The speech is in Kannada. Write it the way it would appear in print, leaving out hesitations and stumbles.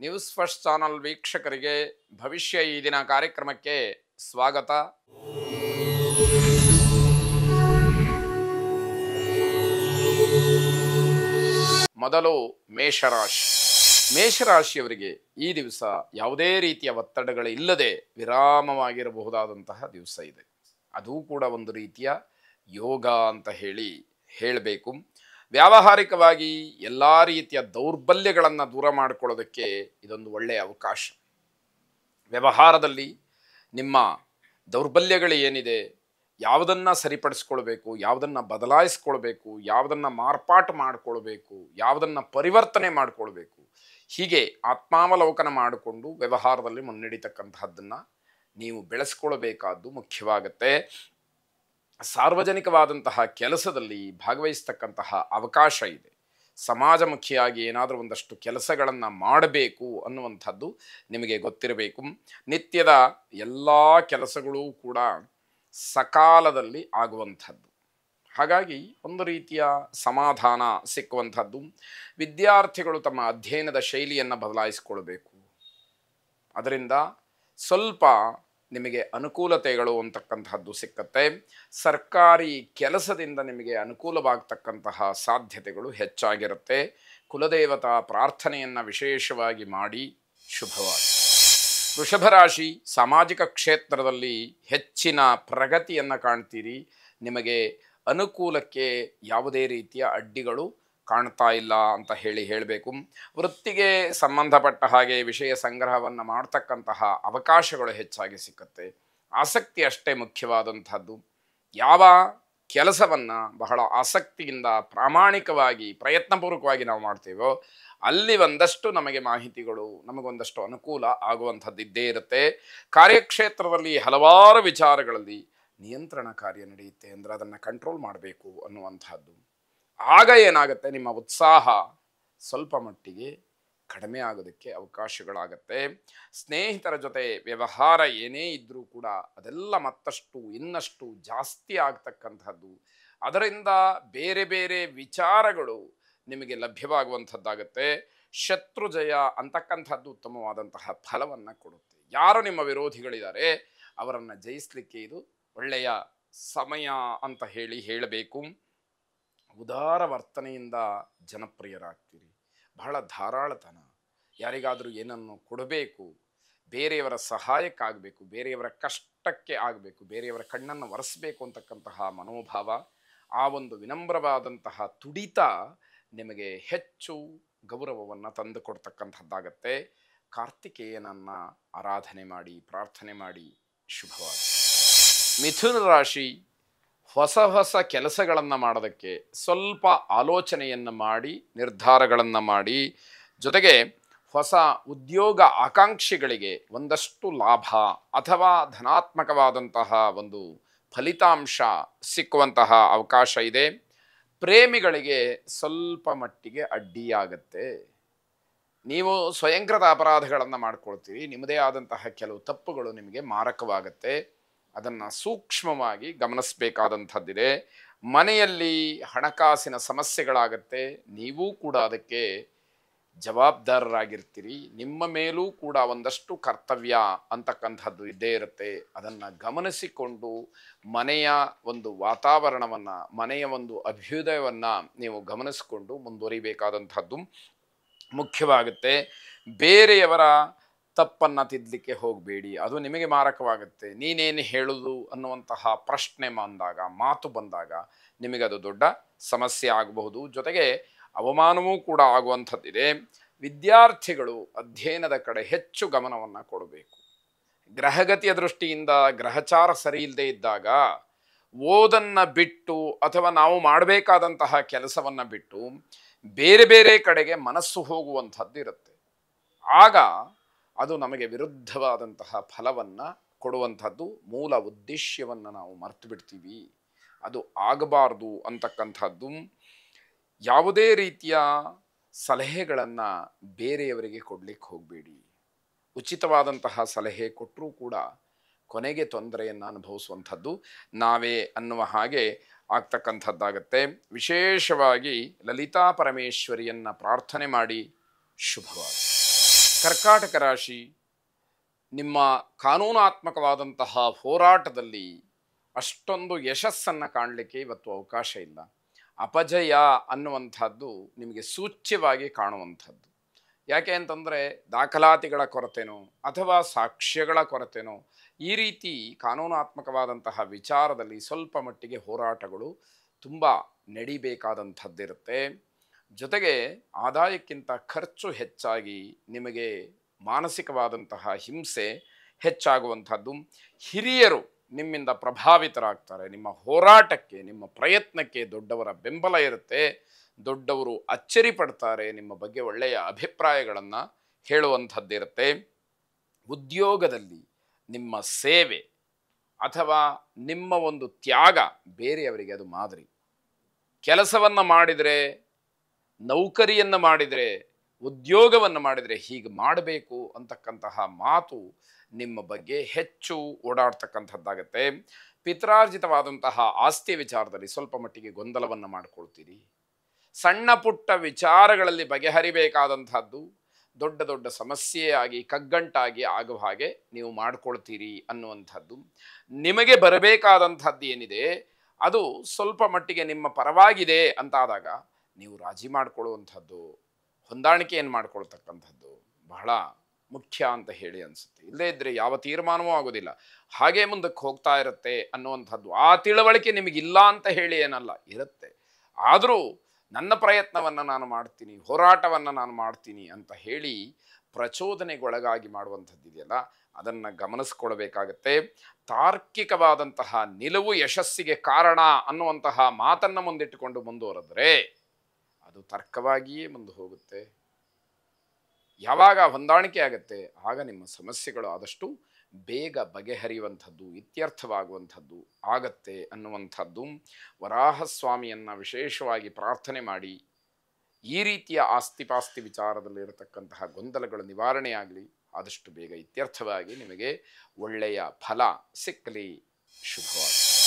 ನ್ಯೂಸ್ ಫಸ್ಟ್ ಚಾನಲ್ ವೀಕ್ಷಕರಿಗೆ ಭವಿಷ್ಯ ಈ ದಿನ ಕಾರ್ಯಕ್ರಮಕ್ಕೆ ಸ್ವಾಗತ. ಮೊದಲು ಮೇಷರಾಶಿ. ಮೇಷರಾಶಿಯವರಿಗೆ ಈ ದಿವಸ ಯಾವುದೇ ರೀತಿಯ ಒತ್ತಡಗಳಿಲ್ಲದೆ ವಿರಾಮವಾಗಿರಬಹುದಾದಂತಹ ದಿವಸ ಇದೆ. ಅದು ಕೂಡ ಒಂದು ರೀತಿಯ ಯೋಗ ಅಂತ ಹೇಳಬೇಕು. ವ್ಯಾವಹಾರಿಕವಾಗಿ ಎಲ್ಲ ರೀತಿಯ ದೌರ್ಬಲ್ಯಗಳನ್ನು ದೂರ ಮಾಡಿಕೊಳ್ಳೋದಕ್ಕೆ ಇದೊಂದು ಒಳ್ಳೆಯ ಅವಕಾಶ. ವ್ಯವಹಾರದಲ್ಲಿ ನಿಮ್ಮ ದೌರ್ಬಲ್ಯಗಳು ಏನಿದೆ, ಯಾವುದನ್ನು ಸರಿಪಡಿಸ್ಕೊಳ್ಬೇಕು, ಯಾವುದನ್ನು ಬದಲಾಯಿಸ್ಕೊಳ್ಬೇಕು, ಯಾವುದನ್ನು ಮಾರ್ಪಾಟು ಮಾಡಿಕೊಳ್ಬೇಕು, ಯಾವುದನ್ನು ಪರಿವರ್ತನೆ ಮಾಡಿಕೊಳ್ಬೇಕು, ಹೀಗೆ ಆತ್ಮಾವಲೋಕನ ಮಾಡಿಕೊಂಡು ವ್ಯವಹಾರದಲ್ಲಿ ಮುನ್ನಡೀತಕ್ಕಂತಹದ್ದನ್ನು ನೀವು ಬೆಳೆಸ್ಕೊಳ್ಬೇಕಾದ್ದು ಮುಖ್ಯವಾಗುತ್ತೆ. ಸಾರ್ವಜನಿಕವಾದಂತಹ ಕೆಲಸದಲ್ಲಿ ಭಾಗವಹಿಸ್ತಕ್ಕಂತಹ ಅವಕಾಶ ಇದೆ. ಸಮಾಜಮುಖಿಯಾಗಿ ಏನಾದರೂ ಒಂದಷ್ಟು ಕೆಲಸಗಳನ್ನು ಮಾಡಬೇಕು ಅನ್ನುವಂಥದ್ದು ನಿಮಗೆ ಗೊತ್ತಿರಬೇಕು. ನಿತ್ಯದ ಎಲ್ಲ ಕೆಲಸಗಳೂ ಕೂಡ ಸಕಾಲದಲ್ಲಿ ಆಗುವಂಥದ್ದು. ಹಾಗಾಗಿ ಒಂದು ರೀತಿಯ ಸಮಾಧಾನ ಸಿಕ್ಕುವಂಥದ್ದು. ವಿದ್ಯಾರ್ಥಿಗಳು ತಮ್ಮ ಅಧ್ಯಯನದ ಶೈಲಿಯನ್ನು ಬದಲಾಯಿಸಿಕೊಳ್ಬೇಕು. ಅದರಿಂದ ಸ್ವಲ್ಪ ನಿಮಗೆ ಅನುಕೂಲತೆಗಳು ಅಂತಕ್ಕಂತಹದ್ದು ಸಿಕ್ಕತ್ತೆ. ಸರ್ಕಾರಿ ಕೆಲಸದಿಂದ ನಿಮಗೆ ಅನುಕೂಲವಾಗ್ತಕ್ಕಂತಹ ಸಾಧ್ಯತೆಗಳು ಹೆಚ್ಚಾಗಿರುತ್ತೆ. ಕುಲದೇವತಾ ಪ್ರಾರ್ಥನೆಯನ್ನು ವಿಶೇಷವಾಗಿ ಮಾಡಿ ಶುಭವಾಗಿ. ವೃಷಭ ರಾಶಿ. ಸಾಮಾಜಿಕ ಕ್ಷೇತ್ರದಲ್ಲಿ ಹೆಚ್ಚಿನ ಪ್ರಗತಿಯನ್ನು ಕಾಣ್ತೀರಿ. ನಿಮಗೆ ಅನುಕೂಲಕ್ಕೆ ಯಾವುದೇ ರೀತಿಯ ಅಡ್ಡಿಗಳು ಕಾಣ್ತಾ ಇಲ್ಲ ಅಂತ ಹೇಳಬೇಕು. ವೃತ್ತಿಗೆ ಸಂಬಂಧಪಟ್ಟ ಹಾಗೆ ವಿಷಯ ಸಂಗ್ರಹವನ್ನು ಮಾಡ್ತಕ್ಕಂತಹ ಅವಕಾಶಗಳು ಹೆಚ್ಚಾಗಿ ಸಿಕ್ಕತ್ತೆ. ಆಸಕ್ತಿ ಅಷ್ಟೇ ಮುಖ್ಯವಾದಂಥದ್ದು. ಯಾವ ಕೆಲಸವನ್ನು ಬಹಳ ಆಸಕ್ತಿಯಿಂದ ಪ್ರಾಮಾಣಿಕವಾಗಿ ಪ್ರಯತ್ನಪೂರ್ವಕವಾಗಿ ನಾವು ಮಾಡ್ತೀವೋ ಅಲ್ಲಿ ಒಂದಷ್ಟು ನಮಗೆ ಮಾಹಿತಿಗಳು, ನಮಗೊಂದಷ್ಟು ಅನುಕೂಲ ಆಗುವಂಥದ್ದು ಇದ್ದೇ ಇರುತ್ತೆ. ಕಾರ್ಯಕ್ಷೇತ್ರದಲ್ಲಿ ಹಲವಾರು ವಿಚಾರಗಳಲ್ಲಿ ನಿಯಂತ್ರಣ ಕಾರ್ಯ ನಡೆಯುತ್ತೆ. ಅಂದರೆ ಅದನ್ನು ಕಂಟ್ರೋಲ್ ಮಾಡಬೇಕು ಅನ್ನುವಂಥದ್ದು. ಆಗ ಏನಾಗುತ್ತೆ, ನಿಮ್ಮ ಉತ್ಸಾಹ ಸ್ವಲ್ಪ ಮಟ್ಟಿಗೆ ಕಡಿಮೆ ಆಗೋದಕ್ಕೆ ಅವಕಾಶಗಳಾಗತ್ತೆ. ಸ್ನೇಹಿತರ ಜೊತೆ ವ್ಯವಹಾರ ಏನೇ ಇದ್ದರೂ ಕೂಡ ಅದೆಲ್ಲ ಮತ್ತಷ್ಟು ಇನ್ನಷ್ಟು ಜಾಸ್ತಿ ಆಗ್ತಕ್ಕಂಥದ್ದು. ಅದರಿಂದ ಬೇರೆ ಬೇರೆ ವಿಚಾರಗಳು ನಿಮಗೆ ಲಭ್ಯವಾಗುವಂಥದ್ದಾಗತ್ತೆ. ಶತ್ರು ಜಯ ಅಂತಕ್ಕಂಥದ್ದು ಉತ್ತಮವಾದಂತಹ ಫಲವನ್ನು ಕೊಡುತ್ತೆ. ಯಾರು ನಿಮ್ಮ ವಿರೋಧಿಗಳಿದ್ದಾರೆ ಅವರನ್ನು ಜಯಿಸಲಿಕ್ಕೆ ಇದು ಒಳ್ಳೆಯ ಸಮಯ ಅಂತ ಹೇಳಬೇಕು. ಉದಾರ ವರ್ತನೆಯಿಂದ ಜನಪ್ರಿಯರಾಗ್ತೀರಿ. ಬಹಳ ಧಾರಾಳತನ, ಯಾರಿಗಾದರೂ ಏನನ್ನು ಕೊಡಬೇಕು, ಬೇರೆಯವರ ಸಹಾಯಕ್ಕಾಗಬೇಕು, ಬೇರೆಯವರ ಕಷ್ಟಕ್ಕೆ ಆಗಬೇಕು, ಬೇರೆಯವರ ಕಣ್ಣನ್ನು ಒರೆಸಬೇಕು ಅಂತಕ್ಕಂತಹ ಮನೋಭಾವ, ಆ ಒಂದು ವಿನಮ್ರವಾದಂತಹ ತುಡಿತ ನಿಮಗೆ ಹೆಚ್ಚು ಗೌರವವನ್ನು ತಂದು ಕೊಡ್ತಕ್ಕಂಥದ್ದಾಗತ್ತೆ. ಕಾರ್ತಿಕೇಯನನ್ನು ಆರಾಧನೆ ಮಾಡಿ, ಪ್ರಾರ್ಥನೆ ಮಾಡಿ ಶುಭವಾಗಿ. ಮಿಥುನ ರಾಶಿ. ಹೊಸ ಕೆಲಸಗಳನ್ನು ಮಾಡೋದಕ್ಕೆ ಸ್ವಲ್ಪ ಆಲೋಚನೆಯನ್ನು ಮಾಡಿ, ನಿರ್ಧಾರಗಳನ್ನು ಮಾಡಿ, ಜೊತೆಗೆ ಹೊಸ ಉದ್ಯೋಗ ಆಕಾಂಕ್ಷಿಗಳಿಗೆ ಒಂದಷ್ಟು ಲಾಭ ಅಥವಾ ಧನಾತ್ಮಕವಾದಂತಹ ಒಂದು ಫಲಿತಾಂಶ ಸಿಕ್ಕುವಂತಹ ಅವಕಾಶ ಇದೆ. ಪ್ರೇಮಿಗಳಿಗೆ ಸ್ವಲ್ಪ ಮಟ್ಟಿಗೆ ಅಡ್ಡಿಯಾಗತ್ತೆ. ನೀವು ಸ್ವಯಂಕೃತ ಅಪರಾಧಗಳನ್ನು ಮಾಡ್ಕೊಳ್ತೀರಿ. ನಿಮ್ಮದೇ ಆದಂತಹ ಕೆಲವು ತಪ್ಪುಗಳು ನಿಮಗೆ ಮಾರಕವಾಗತ್ತೆ. ಅದನ್ನು ಸೂಕ್ಷ್ಮವಾಗಿ ಗಮನಿಸಬೇಕಾದಂಥದ್ದಿದೆ. ಮನೆಯಲ್ಲಿ ಹಣಕಾಸಿನ ಸಮಸ್ಯೆಗಳಾಗತ್ತೆ. ನೀವೂ ಕೂಡ ಅದಕ್ಕೆ ಜವಾಬ್ದಾರರಾಗಿರ್ತೀರಿ. ನಿಮ್ಮ ಮೇಲೂ ಕೂಡ ಒಂದಷ್ಟು ಕರ್ತವ್ಯ ಅಂತಕ್ಕಂಥದ್ದು ಇದ್ದೇ ಇರುತ್ತೆ. ಅದನ್ನು ಗಮನಿಸಿಕೊಂಡು ಮನೆಯ ಒಂದು ವಾತಾವರಣವನ್ನು, ಮನೆಯ ಒಂದು ಅಭ್ಯುದಯವನ್ನು ನೀವು ಗಮನಿಸಿಕೊಂಡು ಮುಂದುವರಿಬೇಕಾದಂಥದ್ದು ಮುಖ್ಯವಾಗುತ್ತೆ. ಬೇರೆಯವರ ತಪ್ಪನ್ನು ತಿದ್ದಲಿಕ್ಕೆ ಹೋಗಬೇಡಿ. ಅದು ನಿಮಗೆ ಮಾರಕವಾಗುತ್ತೆ. ನೀನೇನು ಹೇಳೋದು ಅನ್ನುವಂತಹ ಪ್ರಶ್ನೆ ಮಾತು ಬಂದಾಗ ನಿಮಗದು ದೊಡ್ಡ ಸಮಸ್ಯೆ ಆಗಬಹುದು. ಜೊತೆಗೆ ಅವಮಾನವೂ ಕೂಡ ಆಗುವಂಥದ್ದಿದೆ. ವಿದ್ಯಾರ್ಥಿಗಳು ಅಧ್ಯಯನದ ಕಡೆ ಹೆಚ್ಚು ಗಮನವನ್ನು ಕೊಡಬೇಕು. ಗ್ರಹಗತಿಯ ದೃಷ್ಟಿಯಿಂದ ಗ್ರಹಚಾರ ಸರಿ ಇಲ್ಲದೆ ಇದ್ದಾಗ ಓದನ್ನು ಬಿಟ್ಟು ಅಥವಾ ನಾವು ಮಾಡಬೇಕಾದಂತಹ ಕೆಲಸವನ್ನು ಬಿಟ್ಟು ಬೇರೆ ಬೇರೆ ಕಡೆಗೆ ಮನಸ್ಸು ಹೋಗುವಂಥದ್ದು ಇರುತ್ತೆ. ಆಗ ಅದು ನಮಗೆ ವಿರುದ್ಧವಾದಂತಹ ಫಲವನ್ನು ಕೊಡುವಂಥದ್ದು. ಮೂಲ ಉದ್ದೇಶವನ್ನು ನಾವು ಮರೆತು ಬಿಡ್ತೀವಿ. ಅದು ಆಗಬಾರ್ದು ಅಂತಕ್ಕಂಥದ್ದು. ಯಾವುದೇ ರೀತಿಯ ಸಲಹೆಗಳನ್ನು ಬೇರೆಯವರಿಗೆ ಕೊಡಲಿಕ್ಕೆ ಹೋಗಬೇಡಿ. ಉಚಿತವಾದಂತಹ ಸಲಹೆ ಕೊಟ್ಟರೂ ಕೂಡ ಕೊನೆಗೆ ತೊಂದರೆಯನ್ನು ಅನುಭವಿಸುವಂಥದ್ದು ನಾವೇ ಅನ್ನುವ ಹಾಗೆ ಆಗ್ತಕ್ಕಂಥದ್ದಾಗತ್ತೆ. ವಿಶೇಷವಾಗಿ ಲಲಿತಾ ಪರಮೇಶ್ವರಿಯನ್ನು ಪ್ರಾರ್ಥನೆ ಮಾಡಿ ಶುಭವಾಗಿ. ಕರ್ಕಾಟಕ ರಾಶಿ, ನಿಮ್ಮ ಕಾನೂನಾತ್ಮಕವಾದಂತಹ ಹೋರಾಟದಲ್ಲಿ ಅಷ್ಟೊಂದು ಯಶಸ್ಸನ್ನು ಕಾಣಲಿಕ್ಕೆ ಇವತ್ತು ಅವಕಾಶ ಇಲ್ಲ. ಅಪಜಯ ಅನ್ನುವಂಥದ್ದು ನಿಮಗೆ ಸೂಚ್ಯವಾಗಿ ಕಾಣುವಂಥದ್ದು. ಯಾಕೆ ಅಂತಂದರೆ ದಾಖಲಾತಿಗಳ ಕೊರತೆನೋ ಅಥವಾ ಸಾಕ್ಷ್ಯಗಳ ಕೊರತೆನೋ ಈ ರೀತಿ ಕಾನೂನಾತ್ಮಕವಾದಂತಹ ವಿಚಾರದಲ್ಲಿ ಸ್ವಲ್ಪ ಮಟ್ಟಿಗೆ ಹೋರಾಟಗಳು ತುಂಬ ನಡಿಬೇಕಾದಂಥದ್ದಿರುತ್ತೆ. ಜೊತೆಗೆ ಆದಾಯಕ್ಕಿಂತ ಖರ್ಚು ಹೆಚ್ಚಾಗಿ ನಿಮಗೆ ಮಾನಸಿಕವಾದಂತಹ ಹಿಂಸೆ ಹೆಚ್ಚಾಗುವಂಥದ್ದು. ಹಿರಿಯರು ನಿಮ್ಮಿಂದ ಪ್ರಭಾವಿತರಾಗ್ತಾರೆ. ನಿಮ್ಮ ಹೋರಾಟಕ್ಕೆ, ನಿಮ್ಮ ಪ್ರಯತ್ನಕ್ಕೆ ದೊಡ್ಡವರ ಬೆಂಬಲ ಇರುತ್ತೆ. ದೊಡ್ಡವರು ಅಚ್ಚರಿ ಪಡ್ತಾರೆ, ನಿಮ್ಮ ಬಗ್ಗೆ ಒಳ್ಳೆಯ ಅಭಿಪ್ರಾಯಗಳನ್ನು ಹೇಳುವಂಥದ್ದಿರುತ್ತೆ. ಉದ್ಯೋಗದಲ್ಲಿ ನಿಮ್ಮ ಸೇವೆ ಅಥವಾ ನಿಮ್ಮ ಒಂದು ತ್ಯಾಗ ಬೇರೆಯವರಿಗೆ ಅದು ಮಾದರಿ. ಕೆಲಸವನ್ನು ಮಾಡಿದರೆ, ನೌಕರಿಯನ್ನು ಮಾಡಿದರೆ, ಉದ್ಯೋಗವನ್ನು ಮಾಡಿದರೆ ಹೀಗೆ ಮಾಡಬೇಕು ಅಂತಕ್ಕಂತಹ ಮಾತು ನಿಮ್ಮ ಬಗ್ಗೆ ಹೆಚ್ಚು ಓಡಾಡ್ತಕ್ಕಂಥದ್ದಾಗತ್ತೆ. ಪಿತ್ರಾರ್ಜಿತವಾದಂತಹ ಆಸ್ತಿ ವಿಚಾರದಲ್ಲಿ ಸ್ವಲ್ಪ ಮಟ್ಟಿಗೆ ಗೊಂದಲವನ್ನು ಮಾಡಿಕೊಳ್ತೀರಿ. ಸಣ್ಣ ಪುಟ್ಟ ವಿಚಾರಗಳಲ್ಲಿ ಬಗೆಹರಿಬೇಕಾದಂಥದ್ದು ದೊಡ್ಡ ದೊಡ್ಡ ಸಮಸ್ಯೆಯಾಗಿ ಕಗ್ಗಂಟಾಗಿ ಆಗುವ ಹಾಗೆ ನೀವು ಮಾಡ್ಕೊಳ್ತೀರಿ ಅನ್ನುವಂಥದ್ದು. ನಿಮಗೆ ಬರಬೇಕಾದಂಥದ್ದು ಏನಿದೆ ಅದು ಸ್ವಲ್ಪ ಮಟ್ಟಿಗೆ ನಿಮ್ಮ ಪರವಾಗಿದೆ ಅಂತಾದಾಗ ನೀವು ರಾಜಿ ಮಾಡಿಕೊಳ್ಳುವಂಥದ್ದು, ಹೊಂದಾಣಿಕೆಯನ್ನು ಮಾಡ್ಕೊಳ್ತಕ್ಕಂಥದ್ದು ಬಹಳ ಮುಖ್ಯ ಅಂತ ಹೇಳಿ ಅನಿಸುತ್ತೆ. ಇಲ್ಲದೇ ಇದ್ದರೆ ಯಾವ ತೀರ್ಮಾನವೂ ಆಗೋದಿಲ್ಲ, ಹಾಗೆ ಮುಂದಕ್ಕೆ ಹೋಗ್ತಾ ಇರುತ್ತೆ ಅನ್ನುವಂಥದ್ದು. ಆ ತಿಳುವಳಿಕೆ ನಿಮಗಿಲ್ಲ ಅಂತ ಹೇಳಿ ಏನಲ್ಲ, ಇರುತ್ತೆ. ಆದರೂ ನನ್ನ ಪ್ರಯತ್ನವನ್ನು ನಾನು ಮಾಡ್ತೀನಿ, ಹೋರಾಟವನ್ನು ನಾನು ಮಾಡ್ತೀನಿ ಅಂತ ಹೇಳಿ ಪ್ರಚೋದನೆಗೊಳಗಾಗಿ ಮಾಡುವಂಥದ್ದಿದೆಯಲ್ಲ, ಅದನ್ನು ಗಮನಿಸ್ಕೊಳ್ಬೇಕಾಗತ್ತೆ. ತಾರ್ಕಿಕವಾದಂತಹ ನಿಲುವು ಯಶಸ್ಸಿಗೆ ಕಾರಣ ಅನ್ನುವಂತಹ ಮಾತನ್ನು ಮುಂದಿಟ್ಟುಕೊಂಡು ಮುಂದುವರೆದ್ರೆ ಅದು ತರ್ಕವಾಗಿಯೇ ಮುಂದೆ ಹೋಗುತ್ತೆ. ಯಾವಾಗ ಹೊಂದಾಣಿಕೆ ಆಗುತ್ತೆ ಆಗ ನಿಮ್ಮ ಸಮಸ್ಯೆಗಳು ಆದಷ್ಟು ಬೇಗ ಬಗೆಹರಿಯುವಂಥದ್ದು, ಇತ್ಯರ್ಥವಾಗುವಂಥದ್ದು ಆಗತ್ತೆ ಅನ್ನುವಂಥದ್ದು. ವರಾಹಸ್ವಾಮಿಯನ್ನು ವಿಶೇಷವಾಗಿ ಪ್ರಾರ್ಥನೆ ಮಾಡಿ ಈ ರೀತಿಯ ಆಸ್ತಿಪಾಸ್ತಿ ವಿಚಾರದಲ್ಲಿರತಕ್ಕಂತಹ ಗೊಂದಲಗಳು ನಿವಾರಣೆಯಾಗಲಿ, ಆದಷ್ಟು ಬೇಗ ಇತ್ಯರ್ಥವಾಗಿ ನಿಮಗೆ ಒಳ್ಳೆಯ ಫಲ ಸಿಕ್ಕಲಿ. ಶುಭವಾಗಿ.